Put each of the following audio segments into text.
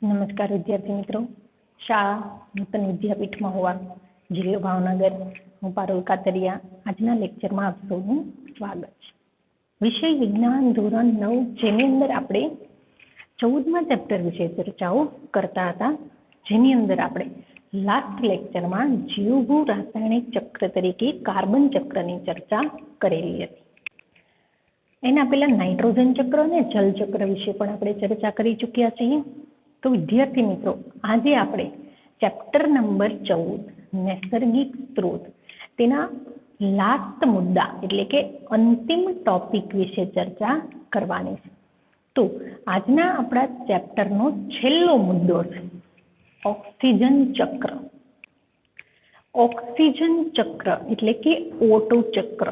નમસ્કાર વિદ્યાર્થી મિત્રો, શાળા નૂતન વિદ્યાપીઠમાં હોવા જિલ્લો ભાવનગર, હું પારુલ કાતરિયા. આજના લેક્ચરમાં આપ સૌનું સ્વાગત છે. વિષય વિજ્ઞાન ધોરણ 9, જેની અંદર આપણે 14મા ચેપ્ટર વિશે ચર્ચાઓ કરતા હતા, જેની અંદર આપણે લાસ્ટ લેક્ચરમાં જીવભૂ રાસાયણિક ચક્ર તરીકે કાર્બન ચક્રની ચર્ચા કરેલી હતી. એના પહેલા નાઇટ્રોજન ચક્ર અને જલ ચક્ર વિશે પણ આપણે ચર્ચા કરી ચૂક્યા છીએ. તો વિદ્યાર્થી મિત્રો, આજે આપણે ચેપ્ટર નંબર 14 નૈસર્ગિક સ્ત્રોત, તેના લાસ્ટ મુદ્દા એટલે કે અંતિમ ટોપિક વિશે ચર્ચા કરવાની છે. તો આજના આપણા ચેપ્ટરનો છેલ્લો મુદ્દો છે ઓક્સિજન ચક્ર. ઓક્સિજન ચક્ર એટલે કે O2 ચક્ર.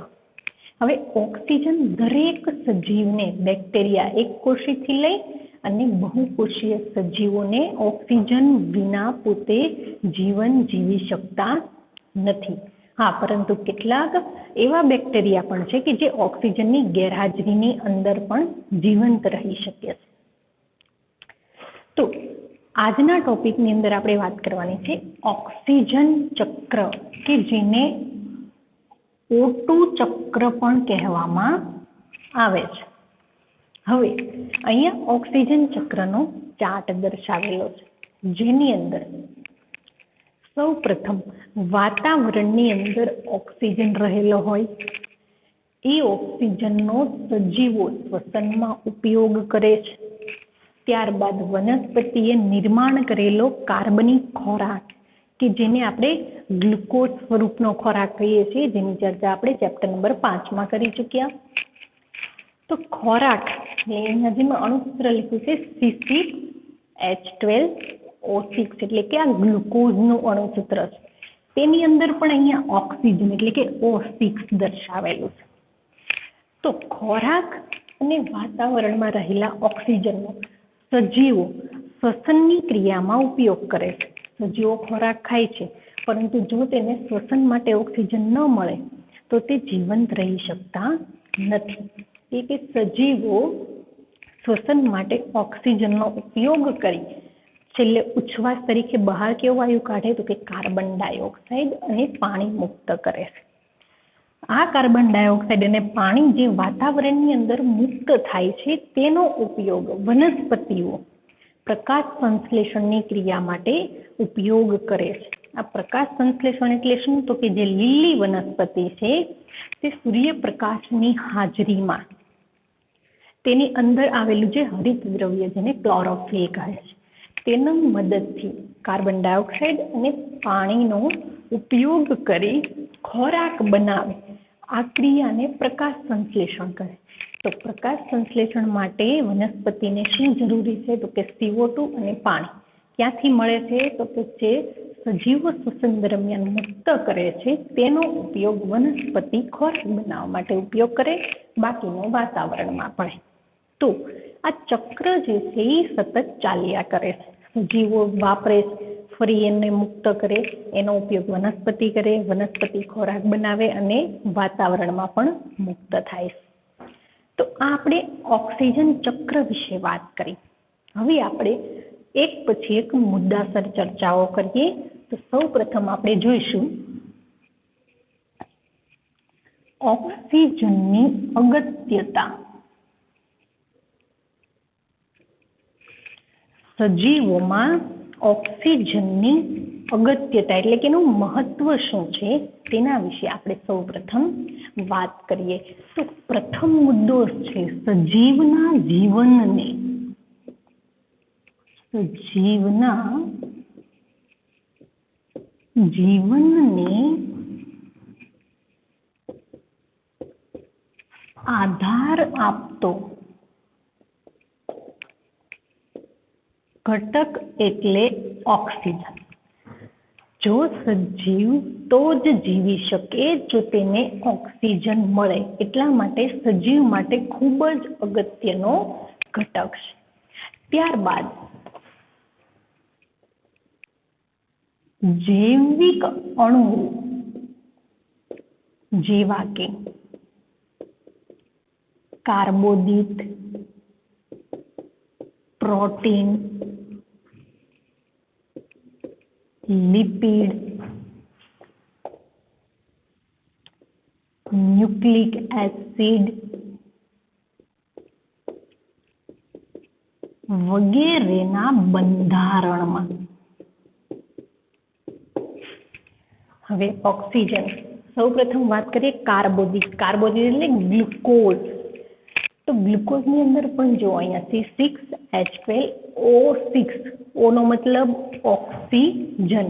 હવે ઓક્સિજન દરેક સજીવને, બેક્ટેરિયા એકકોષીથી લઈ અને બહુકોષીય સજીવોને ઓક્સિજન વિના પોતે જીવન જીવી શકતા નથી. હા, પરંતુ કેટલાક એવા બેક્ટેરિયા પણ છે કે જે ઓક્સિજનની ગેરહાજરીની અંદર પણ જીવંત રહી શકે છે. તો આજના ટોપિકની અંદર આપણે વાત કરવાની છે ઓક્સિજન ચક્ર, કે જેને O2 ચક્ર પણ કહેવામાં આવે છે. હવે અહીંયા ઓક્સિજન ચક્રનો ચાર્ટ દર્શાવેલો છે, જેની અંદર સૌ પ્રથમ વાતાવરણની અંદર ઓક્સિજન રહેલો હોય, એ ઓક્સિજનનો સજીવો શ્વસનમાં ઉપયોગ કરે છે. ત્યારબાદ વનસ્પતિએ નિર્માણ કરેલો કાર્બનિક ખોરાક, કે જેને આપણે ગ્લુકોઝ સ્વરૂપનો ખોરાક કહીએ છીએ, જેની ચર્ચા આપણે ચેપ્ટર નંબર 5માં કરી ચૂક્યા. તો ખોરાક અહીંયા જેમાં અણુસૂત્ર લખ્યું છે C6H12O6, એટલે કે આ ગ્લુકોઝનું અણુસૂત્ર છે. તેની અંદર પણ અહીંયા ઓક્સિજન એટલે કે O6 દર્શાવેલું છે. તો ખોરાક અને વાતાવરણમાં રહેલા ઓક્સિજનનો સજીવો શ્વસનની ક્રિયામાં ઉપયોગ કરે છે. સજીવો ખોરાક ખાય છે, પરંતુ જો તેને શ્વસન માટે ઓક્સિજન ન મળે તો તે જીવંત રહી શકતા નથી. એ કે સજીવો શ્વસન માટે ઓક્સિજનનો ઉપયોગ કરી છેલ્લે ઉચ્છવાસ તરીકે બહાર કેવો વાયુ કાઢે તો કે કાર્બન ડાયોક્સાઇડ અને પાણી મુક્ત કરે છે. આ કાર્બન ડાયોક્સાઇડ અને પાણી જે વાતાવરણની અંદર મુક્ત થાય છે, તેનો ઉપયોગ વનસ્પતિઓ પ્રકાશ સંશ્લેષણની ક્રિયા માટે ઉપયોગ કરે છે. આ પ્રકાશ સંશ્લેષણ એટલે શું? તો કે જે લીલી વનસ્પતિ છે તે સૂર્યપ્રકાશની હાજરીમાં તેની અંદર આવેલું જે હરિત દ્રવ્ય, જેને ક્લોરોફિલ કહે છે, તેના મદદથી કાર્બન ડાયોક્સાઇડ અને પાણીનો ઉપયોગ કરી ખોરાક બનાવે. આ ક્રિયાને પ્રકાશ સંશ્લેષણ કહે. તો પ્રકાશ સંશ્લેષણ માટે વનસ્પતિને શું જરૂરી છે? તો કે CO2 અને પાણી. ક્યાંથી મળે છે? તો કે જે સજીવો શ્વસન દરમિયાન મુક્ત કરે છે, તેનો ઉપયોગ વનસ્પતિ ખોરાક બનાવવા માટે ઉપયોગ કરે, બાકીનો વાતાવરણમાં પડે. તો આ ચક્ર જે છે એ સતત ચાલ્યા કરે છે. સજીવો વાપરે, ફરી એને મુક્ત કરે, એનો ઉપયોગ વનસ્પતિ કરે, વનસ્પતિ ખોરાક બનાવે અને વાતાવરણમાં પણ મુક્ત થાય છે. તો આપણે ઓક્સિજન ચક્ર વિશે વાત કરી. હવે આપણે એક પછી એક મુદ્દાસર ચર્ચાઓ કરીએ. તો સૌ પ્રથમ આપણે જોઈશું ઓક્સિજનની અગત્યતા. સજીવોમાં ઓક્સિજનની અગત્યતા એટલે કે એનું મહત્વ શું છે, તેના વિશે આપણે સૌ પ્રથમ વાત કરીએ. તો પ્રથમ મુદ્દો છે સજીવના જીવનને આધાર આપતો ઘટક એટલે ઓક્સિજન. જો સજીવ તો જ જીવી શકે જો તેને ઓક્સિજન મળે. એટલા માટે સજીવ માટે ખૂબ જ અગત્યનો ઘટક છે. ત્યારબાદ જૈવિક અણુઓ જેવા કે કાર્બોદિત, પ્રોટીન, લિપિડ, ન્યુક્લિક એસિડ વગેરેના બંધારણમાં. હવે ઓક્સિજન, સૌપ્રથમ વાત કરીએ કાર્બોદિત. કાર્બોદિત એટલે ગ્લુકોઝ. તો ગ્લુકોઝની અંદર પણ જો અહીંયા C6H12O6, O નો મતલબ ઓક્સિજન.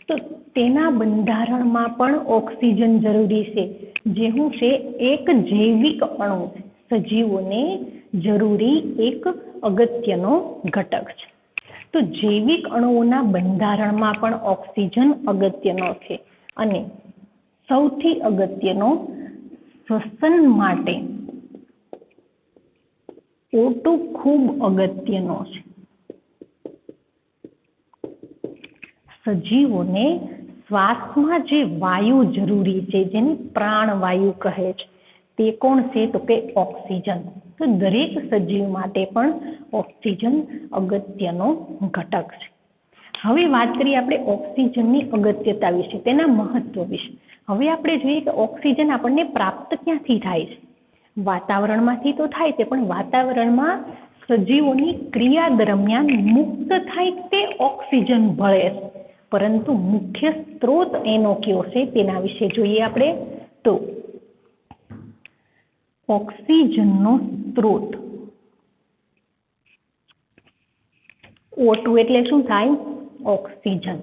તો તેના બંધારણમાં પણ ઓક્સિજન જરૂરી છે, જે શું છે? એક જૈવિક અણુ, સજીવોને જરૂરી એક અગત્યનો ઘટક છે. તો જૈવિક અણુઓના બંધારણમાં પણ ઓક્સિજન અગત્યનો છે. અને સૌથી અગત્યનો, શ્વસન માટે O2 ખૂબ અગત્યનો છે. સજીવોને શ્વાસમાં જે વાયુ જરૂરી છે, જેને પ્રાણવાયુ કહે છે, તે કોણ છે? તો કે ઓક્સિજન. તો દરેક સજીવ માટે પણ ઓક્સિજન અગત્યનો ઘટક છે. હવે વાત કરીએ આપણે ઓક્સિજનની અગત્યતા વિશે, તેના મહત્વ વિશે. હવે આપણે જોઈએ કે ઓક્સિજન આપણને પ્રાપ્ત ક્યાંથી થાય છે? વાતાવરણમાંથી તો થાય છે, પણ વાતાવરણમાં સજીવોની ક્રિયા દરમિયાન મુક્ત થાય તે ઓક્સિજન ભળે છે. પરંતુ મુખ્ય સ્ત્રોત એનો કયો છે તેના વિશે જોઈએ આપણે. તો ઓક્સિજનનો સ્ત્રોત O2 એટલે શું થાય? ઓક્સિજન.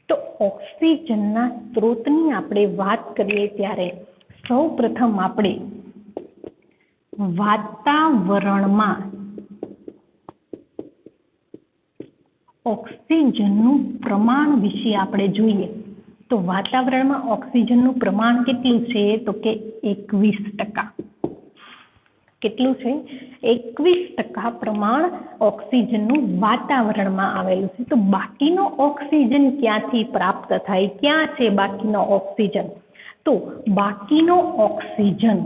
તો ઓક્સિજનના સ્ત્રોતની આપણે વાત કરીએ ત્યારે સૌ પ્રથમ આપણે વાતાવરણમાં ઓક્સિજનનું પ્રમાણ વિશે આપણે જોઈએ. તો વાતાવરણમાં ઓક્સિજનનું પ્રમાણ કેટલું છે? તો કે 21%. કેટલું છે? 21% પ્રમાણ ઓક્સિજનનું વાતાવરણમાં આવેલું છે. તો બાકીનો ઓક્સિજન ક્યાંથી પ્રાપ્ત થાય? ક્યાં છે બાકીનો ઓક્સિજન? તો બાકીનો ઓક્સિજન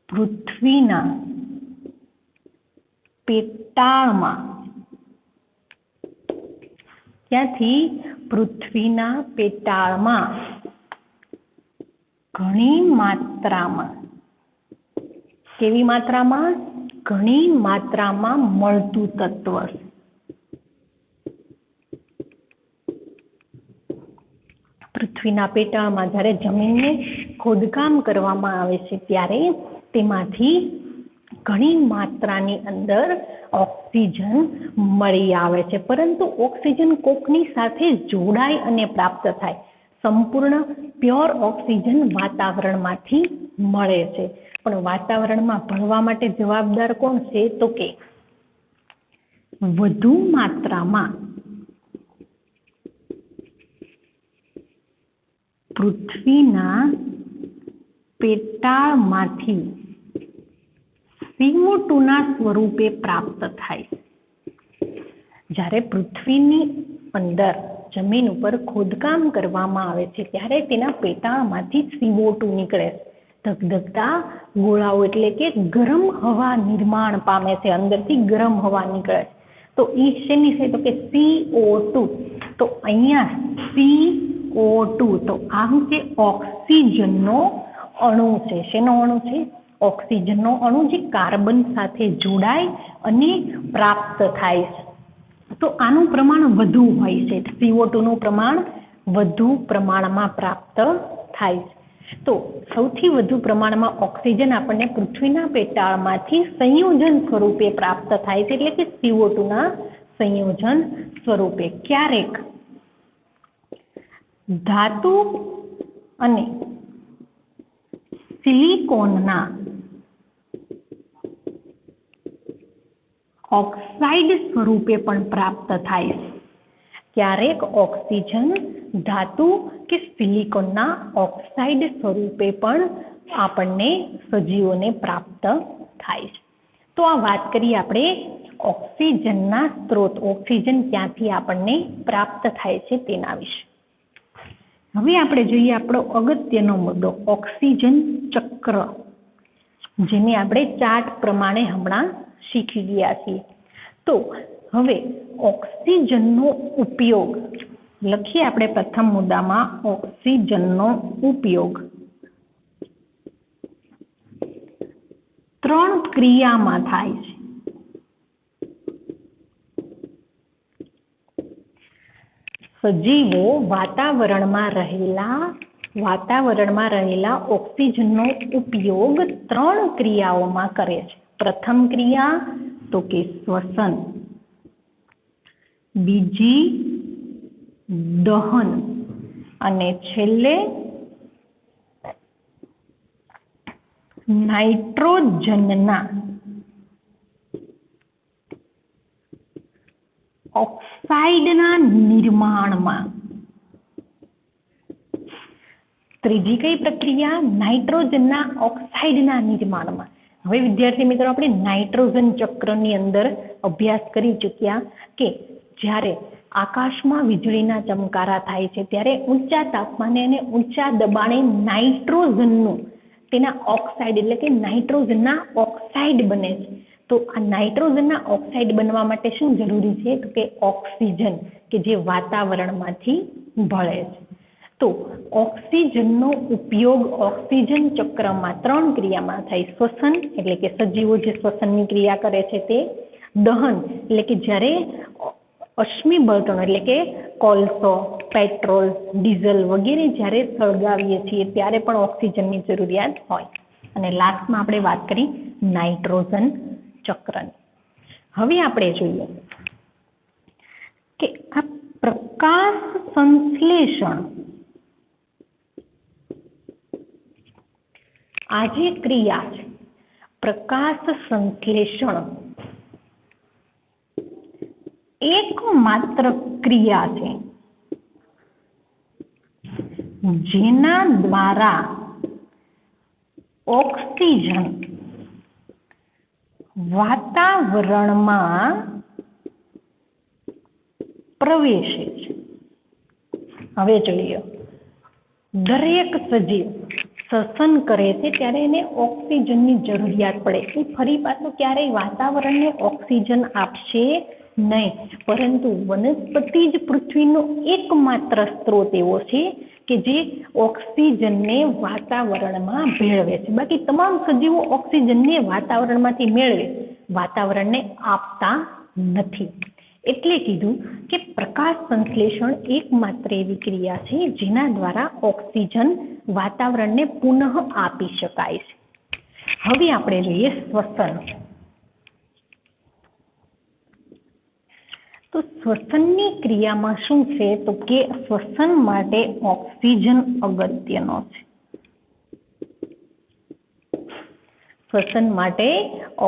પૃથ્વીના પેટાળમાં. ક્યાંથી? પૃથ્વીના પેટાળમાં ઘણી માત્રામાં. કેવી માત્રામાં? ઘણી માત્રામાં મળતું તત્વ છે. પૃથ્વીના પેટાળમાં જ્યારે જમીનને ખોદકામ કરવામાં આવે છે ત્યારે તેમાંથી ઘણી માત્રાની અંદર ઓક્સિજન મળી આવે છે. પરંતુ ઓક્સિજન કોકની સાથે જોડાય અને પ્રાપ્ત થાય. સંપૂર્ણ પ્યોર ઓક્સિજન વાતાવરણમાંથી મળે છે. પણ વાતાવરણમાં ભળવા માટે જવાબદાર કોણ છે? તો કે વધુ માત્રામાં પૃથ્વીના પેટાળમાંથી CO2ના સ્વરૂપે પ્રાપ્ત થાય. જ્યારે પૃથ્વીની અંદર જમીન ઉપર ખોદકામ કરવામાં આવે છે ત્યારે તેના પેટાળમાંથી CO2 નીકળે છે. ધગધગતા ગોળાઓ એટલે કે ગરમ હવા નિર્માણ પામે છે, અંદરથી ગરમ હવા નીકળે છે. તો એ શેની છે? તો કે CO2. તો અહીંયા CO2, તો આ છે ઓક્સિજનનો અણુ છે. શેનો અણુ છે? ઓક્સિજનનો અણુ, જે કાર્બન સાથે જોડાય અને પ્રાપ્ત થાય છે. તો આનું પ્રમાણ વધુ હોય છે. CO2નું પ્રમાણ વધુ પ્રમાણમાં પ્રાપ્ત થાય છે. તો સૌથી વધુ પ્રમાણમાં ઓક્સિજન આપણને પૃથ્વીના પેટાળમાંથી સંયોજન સ્વરૂપે પ્રાપ્ત થાય છે, એટલે કે CO2ના સંયોજન સ્વરૂપે. ક્યારેક ધાતુ અને સિલિકોનના ઓક્સાઇડ સ્વરૂપે પણ પ્રાપ્ત થાય છે. ક્યારેક ઓક્સિજન ધાતુ કે સિલિકોનના ઓક્સાઇડ સ્વરૂપે પણ આપણને સજીવોને પ્રાપ્ત થાય છે. તો આ વાત કરીએ આપણે ઓક્સિજનના સ્ત્રોત, ઓક્સિજન ક્યાંથી આપણને પ્રાપ્ત થાય છે તેના વિશે. હવે આપણે જોઈએ આપણો અગત્યનો મુદ્દો, ઓક્સિજન ચક્ર, જેને આપણે ચાર્ટ પ્રમાણે હમણાં શીખી ગયા છીએ. તો હવે ઓક્સિજનનો ઉપયોગ લખીએ આપણે પ્રથમ મુદ્દામાં ઓક્સિજનનો ઉપયોગ 3 ક્રિયામાં થાય છે. સજીવો વાતાવરણમાં રહેલા ઓક્સિજનનો ઉપયોગ 3 ક્રિયાઓમાં કરે છે. પ્રથમ ક્રિયા તો કે શ્વસન, બીજી દહન અને છેલ્લે નાઇટ્રોજનના ઓક્સાઇડના નિર્માણમાં. ત્રીજી કઈ પ્રક્રિયા? નાઇટ્રોજનના ઓક્સાઇડના નિર્માણમાં. હવે વિદ્યાર્થી મિત્રો આપણે નાઇટ્રોજન ચક્રની અંદર અભ્યાસ કરી ચૂક્યા કે જ્યારે આકાશમાં વીજળીના ચમકારા થાય છે ત્યારે ઊંચા તાપમાને અને ઊંચા દબાણે નાઇટ્રોજનનું તેના ઓક્સાઇડ એટલે કે નાઇટ્રોજનના ઓક્સાઇડ બને છે. તો આ નાઇટ્રોજનના ઓક્સાઇડ બનવા માટે શું જરૂરી છે? તો કે ઓક્સિજન કે જે વાતાવરણમાંથી ભળે છે. તો ઓક્સિજનનો ઉપયોગ ઓક્સિજન ચક્રમાં 3 ક્રિયામાં થાય. શ્વસન એટલે કે સજીવો જે શ્વસનની ક્રિયા કરે છે તે, દહન એટલે કે જ્યારે અશ્મિ બળતણ એટલે કે કોલસો, પેટ્રોલ, ડીઝલ વગેરે જ્યારે સળગાવીએ છીએ ત્યારે પણ ઓક્સિજનની જરૂરિયાત હોય. અને લાસ્ટમાં આપણે વાત કરી નાઇટ્રોજન ચક્રની. હવે આપણે જોઈએ કે આ પ્રકાશ સંશ્લેષણ, આ જે ક્રિયા છે પ્રકાશ સંશ્લેષણ એકમાત્ર ક્રિયા છે જેના દ્વારા ઓક્સિજન વાતાવરણમાં પ્રવેશે છે. હવે જોઈએ, દરેક સજીવ શ્વસન કરે છે ત્યારે એને ઓક્સિજનની જરૂરિયાત પડે. એ ફરી પાછું ક્યારેય વાતાવરણને ઓક્સિજન આપશે નહીં, પરંતુ વનસ્પતિ જ પૃથ્વીનો એકમાત્ર સ્ત્રોત એવો છે કે જે ઓક્સિજનને વાતાવરણમાં ભેળવે છે. બાકી તમામ સજીવો ઓક્સિજનને વાતાવરણમાંથી મેળવે, વાતાવરણને આપતા નથી. એટલે કીધું કે પ્રકાશ સંશ્લેષણ એકમાત્ર એવી ક્રિયા છે જેના દ્વારા ઓક્સિજન વાતાવરણને પુનઃ આપી શકાય છે. હવે આપણે જોઈએ શ્વસન. તો શ્વસનની ક્રિયામાં શું છે? તો કે શ્વસન માટે ઓક્સિજન અગત્યનો છે. શ્વસન માટે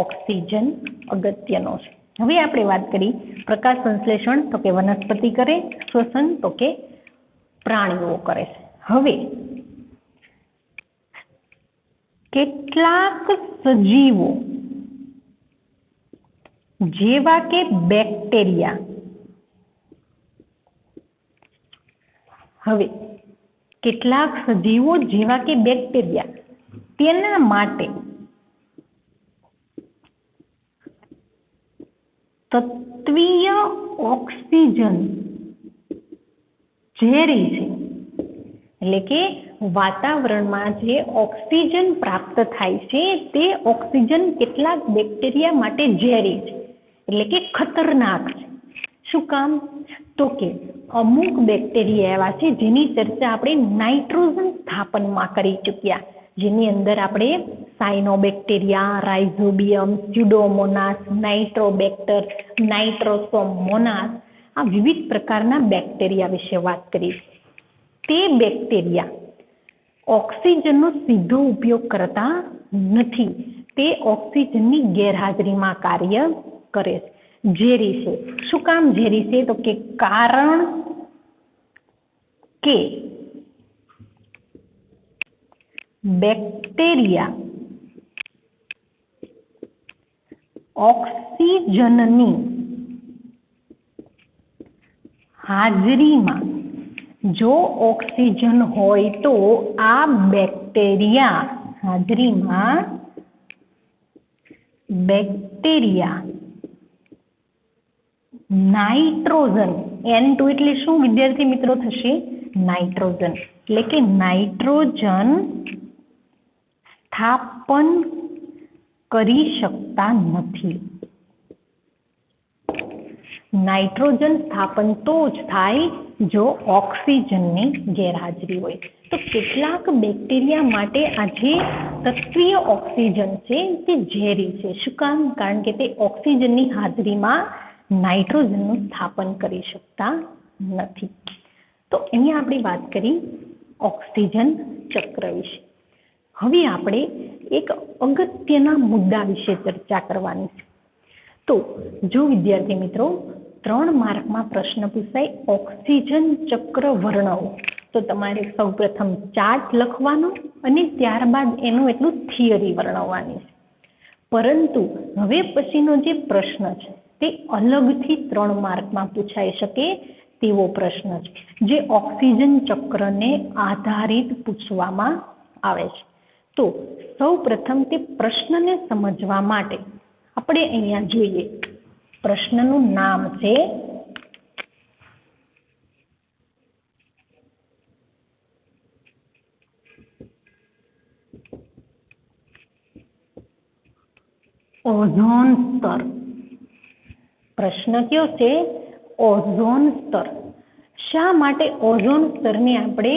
ઓક્સિજન અગત્યનો છે. હવે આપણે વાત કરી પ્રકાશ સંશ્લેષણ તો કે વનસ્પતિ કરે, શ્વસન તો કે પ્રાણીઓ કરે છે. હવે કેટલાક સજીવો જેવા કે બેક્ટેરિયા, હવે કેટલાક સજીવો જેવા કે બેક્ટેરિયા તેના માટે તત્વીય ઓક્સિજન ઝેરી છે. એટલે કે વાતાવરણમાં જે ઓક્સિજન પ્રાપ્ત થાય છે તે ઓક્સિજન કેટલાક બેક્ટેરિયા માટે ઝેરી છે, એટલે કે ખતરનાક છે. શું કામ? તો કે અમુક બેક્ટેરિયા એવા છે જેની ચર્ચા આપણે નાઇટ્રોજન સ્થાપનમાં કરી ચૂક્યા, જેની અંદર આપણે સાયનોબેક્ટેરિયા, રાઇઝોબિયમ, સ્યુડોમોનાસ, નાઇટ્રોબેક્ટર, નાઇટ્રોસોમોનાસ આ વિવિધ પ્રકારના બેક્ટેરિયા વિશે વાત કરી. તે બેક્ટેરિયા ઓક્સિજનનો સીધો ઉપયોગ કરતા નથી, તે ઓક્સિજનની ગેરહાજરીમાં કાર્ય કરે છે. ઝેરી છે. શું કામ ઝેરી છે? તો કે કારણ કે બેક્ટેરિયા ઓક્સિજનની હાજરીમાં, જો ઓક્સિજન હોય તો આ બેક્ટેરિયા હાજરીમાં બેક્ટેરિયા નાઇટ્રોજન, N2 એટલે શું વિદ્યાર્થી મિત્રો થશે? નાઇટ્રોજન. એટલે કે નાઇટ્રોજન સ્થાપન કરી શકતા નથી. નાઇટ્રોજન સ્થાપન તો જ થાય જો ઓક્સિજનની ગેરહાજરી હોય. તો કેટલાક બેક્ટેરિયા માટે આ જે સક્રિય ઓક્સિજન છે તે ઝેરી છે. શું કામ? કારણ કે તે ઓક્સિજનની હાજરીમાં નાઇટ્રોજનનું સ્થાપન કરી શકતા નથી. તો અહીંયા આપણે વાત કરી ઓક્સિજન ચક્ર વિશે. હવે આપણે એક અગત્યના મુદ્દા વિશે ચર્ચા કરવાની છે. તો જો વિદ્યાર્થી મિત્રો 3 માર્કમાં પ્રશ્ન પૂછાય ઓક્સિજન ચક્ર વર્ણવો, તો તમારે સૌપ્રથમ ચાર્ટ લખવાનો અને ત્યારબાદ એનું એટલું થિયરી વર્ણવવાની છે. પરંતુ હવે પછીનો જે પ્રશ્ન છે તે અલગથી 3 માર્કમાં પૂછાઈ શકે તેવો પ્રશ્ન છે, જે ઓક્સિજન ચક્રને આધારિત પૂછવામાં આવે છે. તો સૌપ્રથમ તે પ્રશ્નને સમજવા માટે આપણે અહીંયા જોઈએ. પ્રશ્નનું નામ છે ઓઝોન સ્તર. પ્રશ્ન કયો છે? ઓઝોન સ્તર. શા માટે ઓઝોન સ્તરને આપણે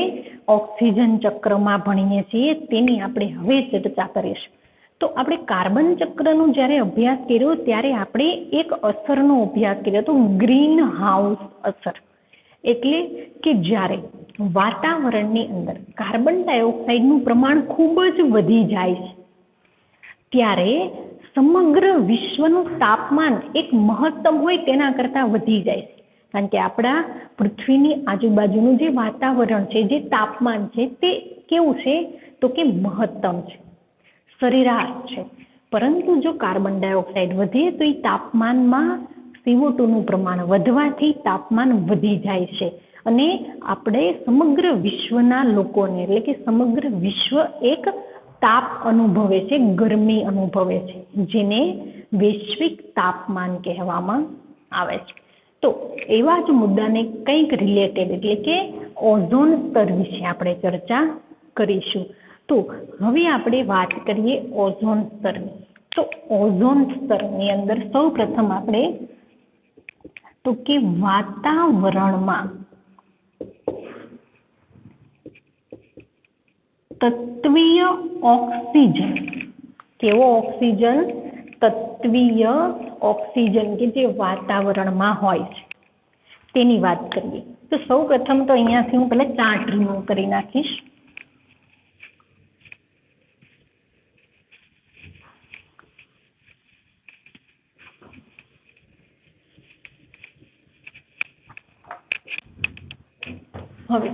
ઓક્સિજન ચક્રમાં ભણીએ છીએ તેની આપણે હવે ચર્ચા કરીશું. તો આપણે કાર્બન ચક્રનો જ્યારે અભ્યાસ કર્યો ત્યારે આપણે એક અસરનો અભ્યાસ કર્યો હતો, ગ્રીન હાઉસ અસર. એટલે કે જ્યારે વાતાવરણની અંદર કાર્બન ડાયોક્સાઇડનું પ્રમાણ ખૂબ જ વધી જાય છે ત્યારે સમગ્ર વિશ્વનું તાપમાન એક મહત્તમ હોય તેના કરતાં વધી જાય છે. કારણ કે આપણા પૃથ્વીની આજુબાજુનું જે વાતાવરણ છે, જે તાપમાન છે તે કેવું છે? તો કે મહત્તમ છે, સરેરાશ છે. પરંતુ જો કાર્બન ડાયોક્સાઇડ વધે તો એ તાપમાનમાં CO2નું પ્રમાણ વધવાથી તાપમાન વધી જાય છે અને આપણે સમગ્ર વિશ્વના લોકોને, એટલે કે સમગ્ર વિશ્વ એક તાપ અનુભવે છે, ગરમી અનુભવે છે, જેને વૈશ્વિક તાપમાન કહેવામાં આવે છે. તો એવા જ મુદ્દાને કંઈક રિલેટેડ, એટલે કે ઓઝોન સ્તર વિશે આપણે ચર્ચા કરીશું. તો હવે આપણે વાત કરીએ ઓઝોન સ્તરની. તો ઓઝોન સ્તરની અંદર સૌ પ્રથમ આપણે તો કે વાતાવરણમાં તત્વીય ઓક્સિજન, કેવો ઓક્સિજન? તત્વીય ઓક્સિજન કે જે વાતાવરણમાં હોય છે તેની વાત કરીએ. તો સૌ પ્રથમ તો અહીંયાથી હું પહેલા ચાર્ટ રિમૂવ કરી નાખીશ. હવે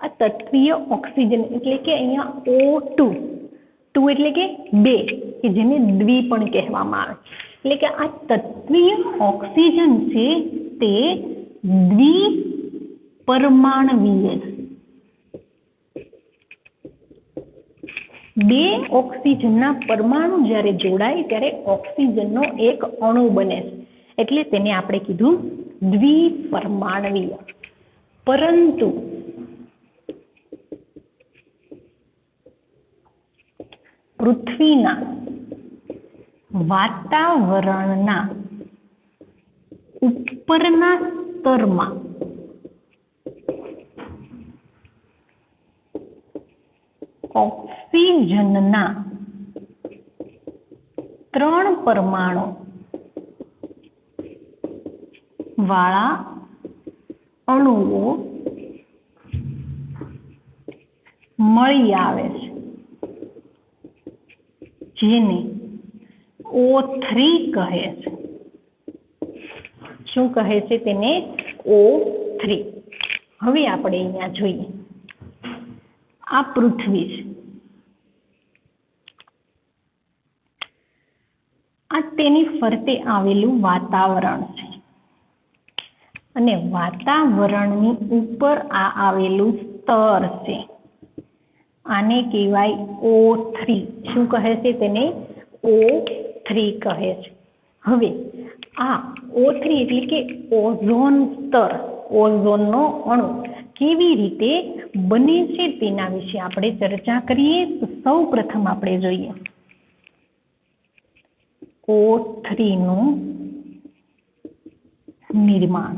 આ તત્વીય ઓક્સિજન એટલે કે અહીંયા O2 એટલે કે 2 કે જેને દ્વિ પણ કહેવામાં આવે. એટલે કે આ તત્વીય ઓક્સિજન છે તે દ્વિપરમાણવીય છે. 2 ઓક્સિજનના પરમાણુ જ્યારે જોડાય ત્યારે ઓક્સિજનનો એક અણુ બને છે, એટલે તેને આપણે કીધું દ્વિપરમાણવીય. પરંતુ પૃથ્વીના વાતાવરણના ઉપરના સ્તરમાં ઓક્સિજનના 3 પરમાણુ વાળા અણુઓ મળી આવે છે, જેને O3 કહે છે. શું કહે છે તેને? O3. હવે આપણે અહીંયા જોઈએ, આ પૃથ્વી છે, આ તેની ફરતે આવેલું વાતાવરણ છે અને વાતાવરણની ઉપર આ આવેલું સ્તર છે. આને કહેવાય O3. શું કહે છે તેને? O3 કહે છે. હવે આ O3 એટલે કે ઓઝોન સ્તર, ઓઝોનનો અણુ કેવી રીતે બને છે તેના વિશે આપણે ચર્ચા કરીએ. તો સૌ પ્રથમ આપણે જોઈએ O3 નું નિર્માણ.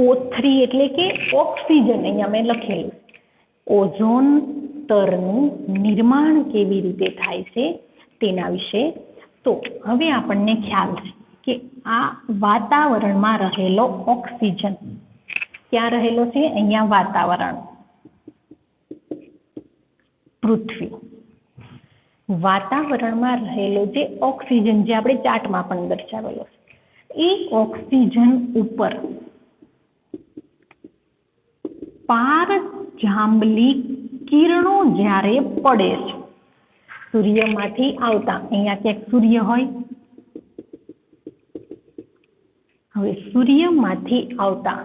O3 એટલે કે ઓક્સિજન, અહીંયા મેં લખેલું. ઓઝોન સ્તરનું નિર્માણ કેવી રીતે થાય છે તેના વિશે. તો હવે આપણને ખ્યાલ છે કે આ વાતાવરણમાં રહેલો ઓક્સિજન ક્યાં રહેલો છે? અહીંયા વાતાવરણ, પૃથ્વી. વાતાવરણમાં રહેલો જે ઓક્સિજન, જે આપણે ચાર્ટમાં પણ દર્શાવેલો છે, એ ઓક્સિજન ઉપર પારજાંબલી કિરણો જ્યારે પડે છે, સૂર્યમાંથી આવતા, અહીંયા ક્યાંક સૂર્ય હોય, હવે સૂર્યમાંથી આવતા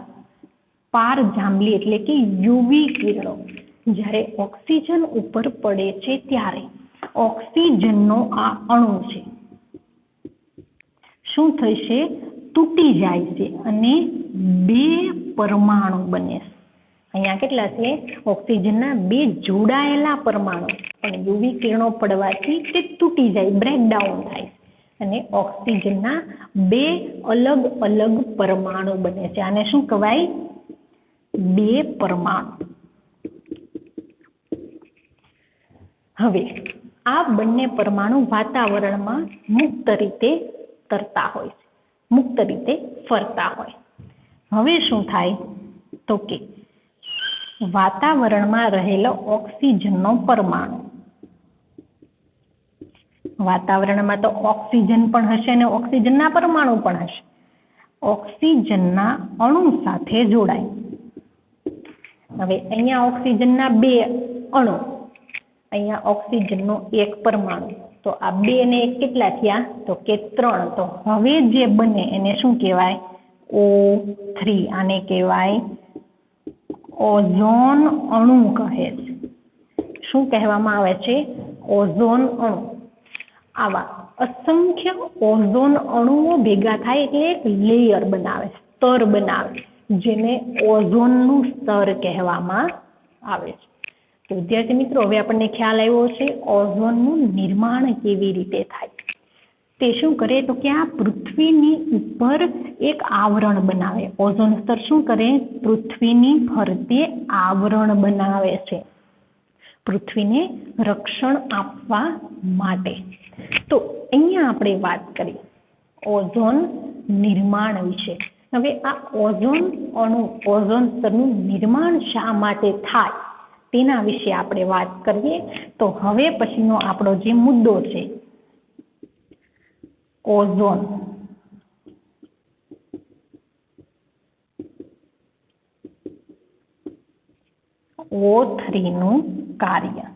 પારજાંબલી એટલે કે યુવી કિરણો જ્યારે ઓક્સિજન ઉપર પડે છે ત્યારે ઓક્સિજનનો આ અણુ છે શું થશે? તૂટી જાય છે અને બે પરમાણુ બને છે. અહીંયા કેટલા છે? ઓક્સિજનના બે જોડાયેલા પરમાણુ, પણ યુવી કિરણો પડવાથી તે તૂટી જાય, બ્રેકડાઉન થાય અને ઓક્સિજનના બે અલગ અલગ પરમાણુ બને છે. આને શું કહેવાય? બે પરમાણુ. હવે આ બંને પરમાણુ વાતાવરણમાં મુક્ત રીતે તરતા હોય છે, મુક્ત રીતે ફરતા હોય. હવે શું થાય? તો કે વાતાવરણમાં રહેલો ઓક્સિજનનો પરમાણુ, વાતાવરણમાં તો ઓક્સિજન પણ હશે અને ઓક્સિજનના પરમાણુ પણ હશે, ઓક્સિજનના અણુ સાથે જોડાય. હવે અહીંયા ઓક્સિજનના બે અણુ, અહીંયા ઓક્સિજનનો એક પરમાણુ, તો આ બે ને એક કેટલા થયા? તો કે 3. તો હવે જે બને એને શું કહેવાય? O3. આને કહેવાય ઓઝોન અણુ કહે છે. શું કહેવામાં આવે છે? ઓઝોન અણુ. આવા અસંખ્ય ઓઝોન અણુઓ ભેગા થાય એટલે એક લેયર બનાવે, સ્તર બનાવે, જેને ઓઝોનનું સ્તર કહેવામાં આવે છે. તો વિદ્યાર્થી મિત્રો, હવે આપણને ખ્યાલ આવ્યો છે ઓઝોનનું નિર્માણ કેવી રીતે થાય. તે શું કરે? તો કે આ પૃથ્વીની ઉપર એક આવરણ બનાવે. ઓઝોન સ્તર શું કરે? પૃથ્વીની ફરતે આવરણ બનાવે છે, પૃથ્વીને રક્ષણ આપવા માટે. તો અહીંયા આપણે વાત કરી ઓઝોન નિર્માણ વિશે. હવે આ ઓઝોન અણુ, ઓઝોન સ્તરનું નિર્માણ શા માટે થાય તેના વિશે આપણે વાત કરીએ. તો હવે પછીનો આપણો જે મુદ્દો છે, ઓઝોન. O3 નું કાર્ય.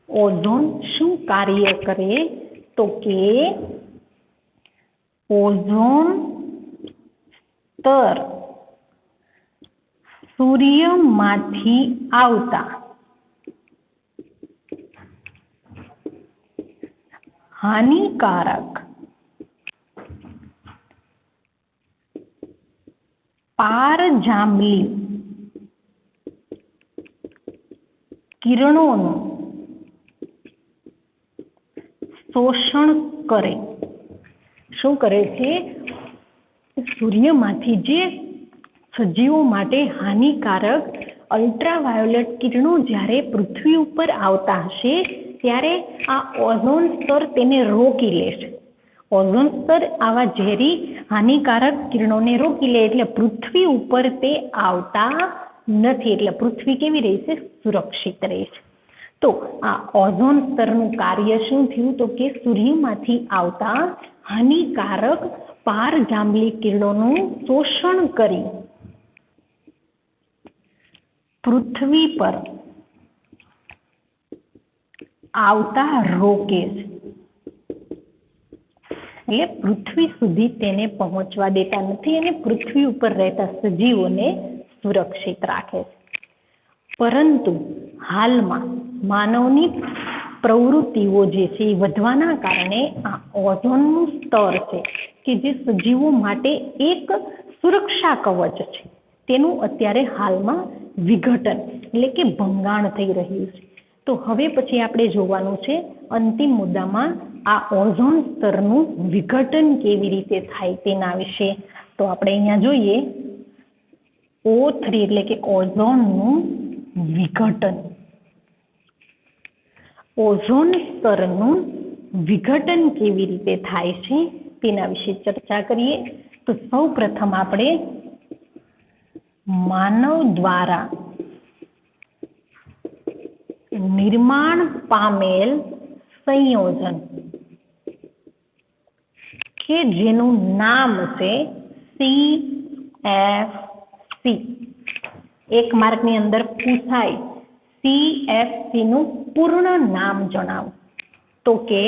ઓઝોન શું કાર્ય કરે? તો કે ઓઝોન સ્તર સૂર્યમાંથી આવતા હાનિકારક પારજાંબલી કિરણોનું શોષણ કરે. શું કરે છે? સૂર્યમાંથી જે સજીવો માટે હાનિકારક અલ્ટ્રાવાયોલેટ કિરણો જ્યારે પૃથ્વી ઉપર આવતા હશે ત્યારે આ ઓઝોન સ્તર તેને રોકી લેશે. ઓઝોન સ્તર આવા ઝેરી હાનિકારક કિરણોને રોકી લે એટલે પૃથ્વી ઉપર તે આવતા નથી, એટલે પૃથ્વી કેવી રહેશે? સુરક્ષિત રહેશે. તો આ ઓઝોન સ્તરનું કાર્ય શું થયું? તો કે સૂર્યમાંથી આવતા હાનિકારક પારજાંબલી કિરણોનું શોષણ કરી પૃથ્વી પર આવતા રોકે છે. એટલે પૃથ્વી સુધી તેને પહોંચવા દેતા નથી અને પૃથ્વી ઉપર રહેતા સજીવોને સુરક્ષિત રાખે છે. પરંતુ હાલમાં માનવની પ્રવૃત્તિઓ જે છે એ વધવાના કારણે આ ઓઝોનનું સ્તર છે કે જે સજીવો માટે એક સુરક્ષા કવચ છે તેનું અત્યારે હાલમાં વિઘટન એટલે કે ભંગાણ થઈ રહ્યું છે. તો હવે પછી આપણે જોવાનું છે અંતિમ મુદ્દામાં આ ઓઝોન સ્તરનું વિઘટન કેવી રીતે થાય તેના વિશે. તો આપણે અહીંયા જોઈએ O3 એટલે કે ઓઝોનનું વિઘટન. ઓઝોન સ્તરનું વિઘટન કેવી રીતે થાય છે તેના વિશે ચર્ચા કરીએ. તો સૌ પ્રથમ આપણે માનવ દ્વારા નિર્માણ પામેલ સંયોજન કે જેનું નામ છે CFC. એક માર્કની અંદર પૂછાય CFC નું પૂર્ણ નામ જણાવો. તો કે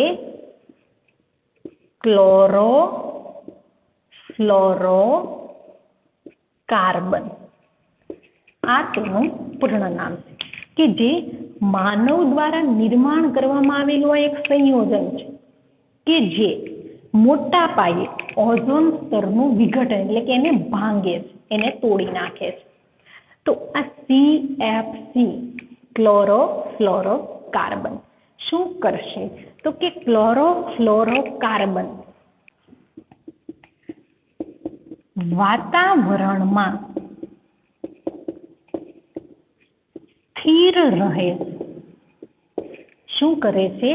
ક્લોરો ફ્લોરો કાર્બન. આ તેનું પૂર્ણ નામ છે કે જે માનવ દ્વારા નિર્માણ કરવામાં આવેલું એક સંયોજન છે કે જે મોટા પાયે ઓઝોન સ્તરનું વિઘટન એટલે કે એને ભાંગે છે, એને તોડી નાખે છે. તો આ CFC ક્લોરોફ્લોરો કાર્બન શું કરશે? તો કે ક્લોરોફ્લોરો કાર્બન વાતાવરણમાં સ્થિર રહે. શું કરે છે?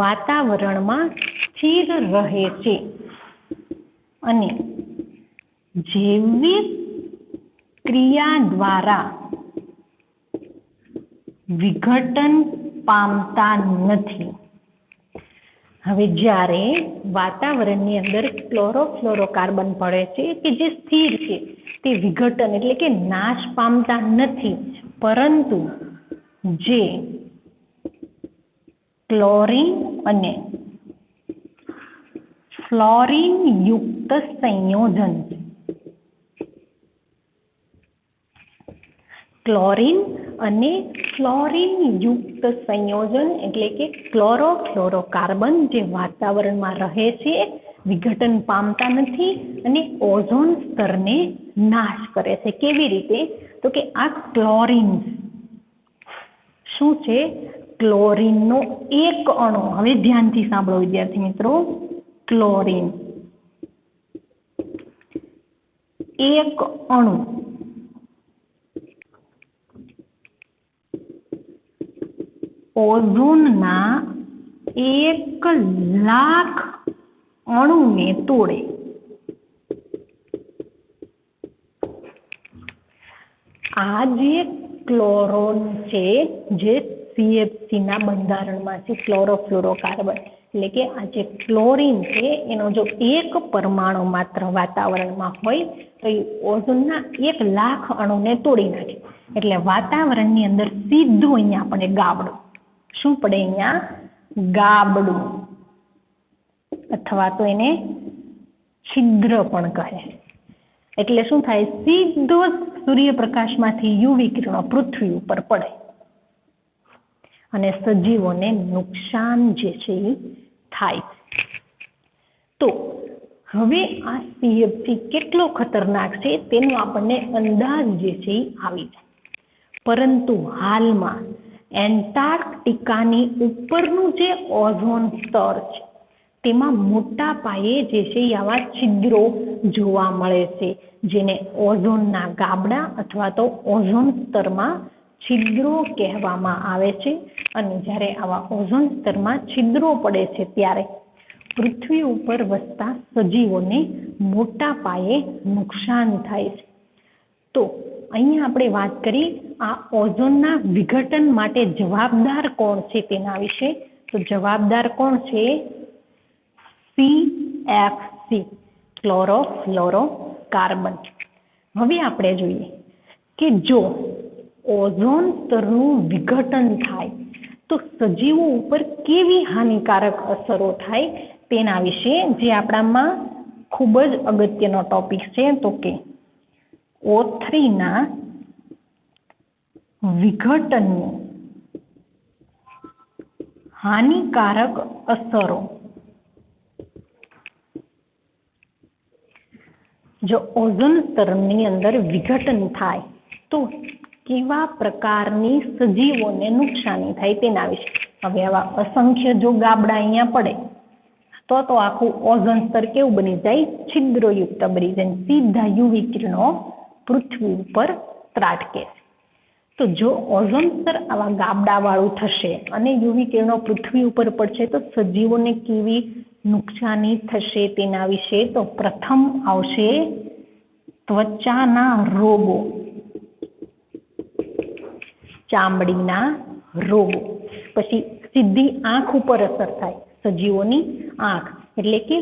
વાતાવરણમાં સ્થિર રહે છે અને જૈવિક ક્રિયા દ્વારા વિઘટન પામતા નથી. હવે જ્યારે વાતાવરણની અંદર ક્લોરોફ્લોરોકાર્બન પડે છે કે જે સ્થિર છે તે વિઘટન એટલે કે નાશ પામતા નથી, પરંતુ જે ક્લોરીન અને ફ્લોરીન યુક્ત સંયોજન, ક્લોરીન અને ફ્લોરીન યુક્ત સંયોજન એટલે કે ક્લોરોફ્લોરોકાર્બન જે વાતાવરણમાં રહે છે, વિઘટન પામતા નથી અને ઓઝોન સ્તરને નાશ કરે છે. કેવી રીતે? તો કે આ ક્લોરીન શું છે? ક્લોરીનનો એક અણુ, હવે ધ્યાનથી સાંભળો વિદ્યાર્થી મિત્રો, ક્લોરીન એક અણુ ઓઝોનના 1,00,000 અણુને તોડે. આ જે ક્લોરોન છે જે CFC ના બંધારણમાં છે, ક્લોરોફ્લોરોકાર્બન એટલે કે આ જે ક્લોરીન છે એનો જો એક પરમાણુ માત્ર વાતાવરણમાં હોય તો એ ઓઝોનના 1,00,000 અણુને તોડી નાખે. એટલે વાતાવરણની અંદર સીધું અહીંયા આપણે ગાબડું શું પડે? અહીંયા ગાબડું અથવા તો એને છિદ્ર પણ કહે. એટલે શું થાય? સીધો સૂર્યપ્રકાશમાંથી યુવી કિરણો પૃથ્વી ઉપર પડે અને સજીવોને નુકસાન જે છે એ થાય. તો હવે આ CFC કેટલો ખતરનાક છે તેનો આપણને અંદાજ જે છે એ આવી જાય. પરંતુ હાલમાં એન્ટાર્કટિકાની ઉપરનું જે ઓઝોન સ્તર છે તેમાં મોટા પાયે જે છે એ આવા છિદ્રો જોવા મળે છે, જેને ઓઝોનના ગાબડા અથવા તો ઓઝોન સ્તરમાં છિદ્રો કહેવામાં આવે છે. અને જ્યારે આવા ઓઝોન સ્તરમાં છિદ્રો પડે છે ત્યારે પૃથ્વી ઉપર વસતા સજીવોને મોટા પાયે નુકસાન થાય છે. તો અહીંયા આપણે વાત કરી આ ઓઝોનના વિઘટન માટે જવાબદાર કોણ છે તેના વિશે. તો જવાબદાર કોણ છે? CFC chlorofluorocarbon. હવે આપણે જોઈએ કે જો ઓઝોન સ્તરનું વિઘટન થાય તો સજીવો ઉપર કેવી હાનિકારક અસરો થાય તેના વિશે, જે આપણામાં ખૂબ જ અગત્યનો ટોપિક છે. તો કે O3 ના વિઘટનની હાનિકારક અસરો જો ઓઝોન સ્તરની અંદર વિઘટન થાય તો કેવા પ્રકારની સજીવોને નુકસાની થાય તેના વિશે. હવે આવા અસંખ્ય જો ગાબડા અહીંયા પડે તો આખું ઓઝોન સ્તર કેવું બની જાય? છિદ્રયુક્ત બની જાય. સીધા યુવી કિરણો પૃથ્વી ઉપર ત્રાટકે. તો જો ઓઝોન સ્તર આવા ગાબડાવાળું થશે અને યુવી કિરણો પૃથ્વી ઉપર પડશે તો સજીવોને કેવી નુકસાની થશે તેના વિશે. તો પ્રથમ આવશે ત્વચાના રોગો, ચામડીના રોગો. પછી સીધી આંખ ઉપર અસર થાય, સજીવોની આંખ એટલે કે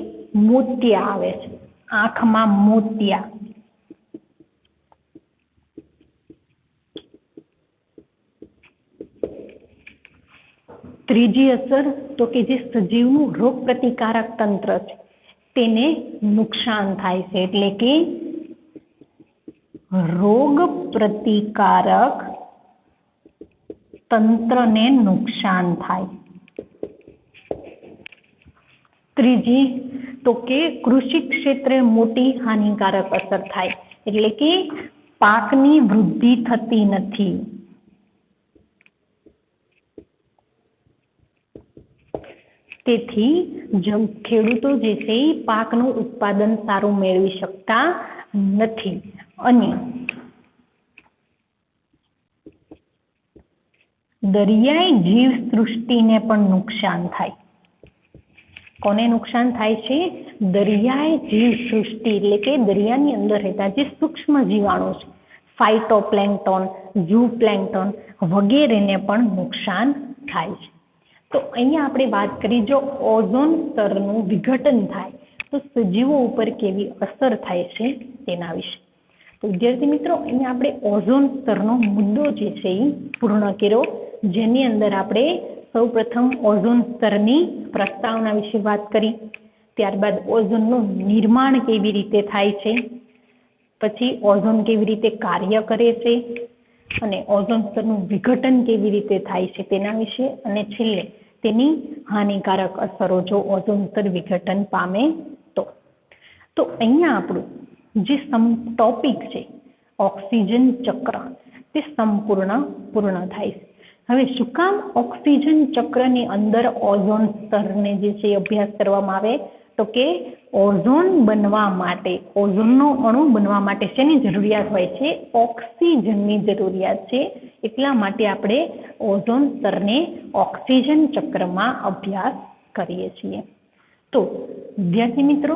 મોતિયા આવે છે, આંખમાં મોતિયા. ત્રીજી અસર તો કે જે સજીવનું રોગ પ્રતિકારક તંત્ર છે તેને નુકસાન થાય છે, એટલે કે રોગ પ્રતિકારક તંત્રને નુકસાન થાય. ત્રીજી તો કે કૃષિ ક્ષેત્રે મોટી હાનિકારક અસર થાય, એટલે કે પાકની વૃદ્ધિ થતી નથી. તેથી ખેડૂતો જે છે એ પાકનું ઉત્પાદન સારું મેળવી શકતા નથી. અને દરિયાઈ જીવ સૃષ્ટિને પણ નુકસાન થાય. કોને નુકસાન થાય છે? દરિયાઈ જીવ સૃષ્ટિ એટલે કે દરિયાની અંદર રહેતા જે સૂક્ષ્મ જીવાણુ છે, ફાઇટોપ્લેન્ક્ટોન, ઝૂપ્લેન્ક્ટોન વગેરેને પણ નુકસાન થાય છે. તો અહીંયા આપણે વાત કરી, જો ઓઝોન સ્તરનું વિઘટન થાય તો સજીવો ઉપર કેવી અસર થાય છે તેના વિશે. તો વિદ્યાર્થી મિત્રો, અહીંયા આપણે ઓઝોન સ્તરનો મુદ્દો જે છે એ પૂર્ણ કર્યો, જેની અંદર આપણે સૌપ્રથમ ઓઝોન સ્તરની પ્રસ્તાવના વિશે વાત કરી, ત્યારબાદ ઓઝોનનું નિર્માણ કેવી રીતે થાય છે, પછી ઓઝોન કેવી રીતે કાર્ય કરે છે અને ઓઝોન સ્તરનું વિઘટન કેવી રીતે થાય છે તેના વિશે, અને છેલ્લે તેની હાનિકારક અસરો જો ઓઝોન સ્તર વિઘટન પામે તો અહીંયા આપણું જે ટોપિક છે ઓક્સિજન ચક્ર તે પૂર્ણ થાય છે. હવે શું કામ ઓક્સિજન ચક્રની અંદર ઓઝોન સ્તરને જે છે અભ્યાસ કરવામાં આવે? તો કે ઓઝોન બનવા માટે, ઓઝોનનો અણુ બનવા માટે શેની જરૂરિયાત હોય છે? ઓક્સિજનની જરૂરિયાત છે. એટલા માટે આપણે ઓઝોન સ્તરને ઓક્સિજન ચક્રમાં અભ્યાસ કરીએ છીએ. તો વિદ્યાર્થી મિત્રો,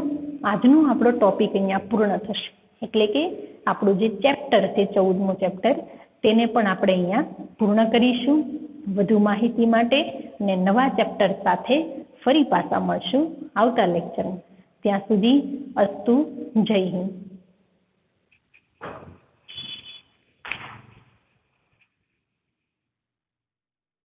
આજનો આપણો ટોપિક અહીંયા પૂર્ણ થશે. એટલે કે આપણું જે ચેપ્ટર છે 14મું ચેપ્ટર, તેને પણ આપણે અહીંયા પૂર્ણ કરીશું. વધુ માહિતી માટે અને નવા ચેપ્ટર સાથે ફરી પાછા મળશું આવતા લેક્ચરમાં. ત્યાં સુધી અસ્તુ, જય હિન્દ.